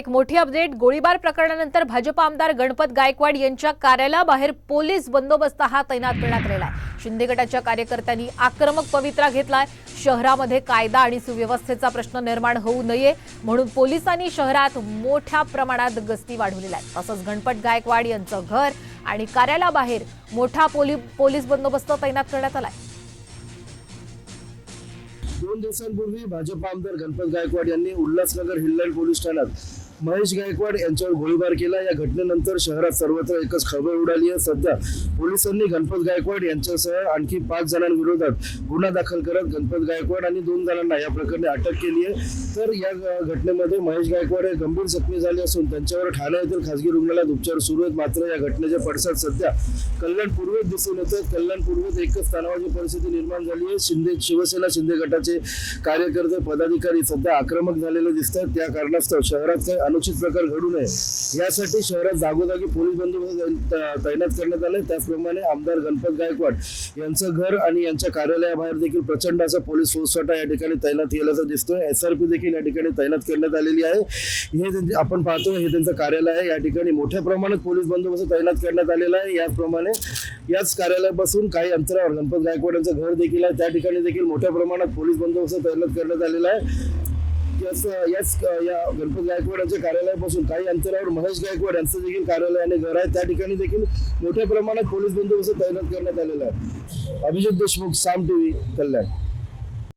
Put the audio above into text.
एक मोठी अपडेट। गोळीबार प्रकरणानंतर भाजप आमदार गणपत गायकवाड यांच्या कार्यालयाबाहेर पोलीस बंदोबस्त हा तैनात करण्यात आलेला आहे। शिंदे गटाच्या कार्यकर्त्यांनी आक्रमक पवित्रा घेतलाय। शहरामध्ये कायदा आणि सुव्यवस्थेचा प्रश्न निर्माण होऊ नये म्हणून पोलिसांनी शहरात मोठ्या प्रमाणात गस्ती वाढवलेल्या आहे। तसंच गणपत गायकवाड यांचं घर आणि कार्यालयाबाहेर मोठा पोलीस बंदोबस्त तैनात करण्यात आलाय। 2 दिवसांपूर्वी भाजप आमदार गणपत गायकवाड यांनी उल्हासनगर हिल्लाइट पोलीस ठाण्यात महेश गायकवाड यांच्यावर गोळीबार केला। या घटनेनंतर शहरात सर्वत्र एकच खळबळ उडाली आहे। सध्या पोलिसांनी गणपत गायकवाड यांच्यासह आणखी 5 जणांविरोधात गुन्हा दाखल करत गणपत गायकवाड आणि 2 जणांना या प्रकरणी अटक केली आहे। तर या घटनेमध्ये महेश गायकवाड हे गंभीर जखमी झाले असून त्यांच्यावर ठाणे येथील खासगी रुग्णालयात उपचार सुरू आहेत। मात्र या घटनेचे पडसाद सध्या कल्याण पूर्वेत दिसून येत आहेत। कल्याण पूर्वेत एकच तणावाची परिस्थिती निर्माण झाली आहे। शिवसेना शिंदे गटाचे कार्यकर्ते पदाधिकारी सध्या आक्रमक झालेले दिसत आहेत। त्या कारणास्तव शहरात काही अनुचित प्रकार घडू नये यासाठी शहरात जागोजागी पोलीस बंदोबस्त तैनात करण्यात आले। त्याचप्रमाणे आमदार गणपत गायकवाड यांचं घर आणि यांच्या कार्यालयाबाहेर देखील प्रचंड असा पोलीस फौजफाटा या ठिकाणी तैनात केल्याचं दिसतोय। SRP देखील या ठिकाणी तैनात करण्यात आलेली आहे। हे आपण पाहतोय हे त्यांचं कार्यालय आहे। या ठिकाणी मोठ्या प्रमाणात पोलीस बंदोबस्त तैनात करण्यात आलेला आहे। याचप्रमाणे याच कार्यालयापासून काही अंतरावर गणपत गायकवाड यांचं घर देखील आहे। त्या ठिकाणी देखील मोठ्या प्रमाणात पोलीस बंदोबस्त तैनात करण्यात आलेला आहे। या गणपत गायकवाड यांच्या कार्यालयापासून काही अंतरावर महेश गायकवाड यांचं देखील कार्यालय आणि घर आहे। त्या ठिकाणी देखील मोठ्या प्रमाणात पोलीस बंदोबस्त तैनात करण्यात आलेला आहे। अभिजित देशमुख, साम TV, कल्याण।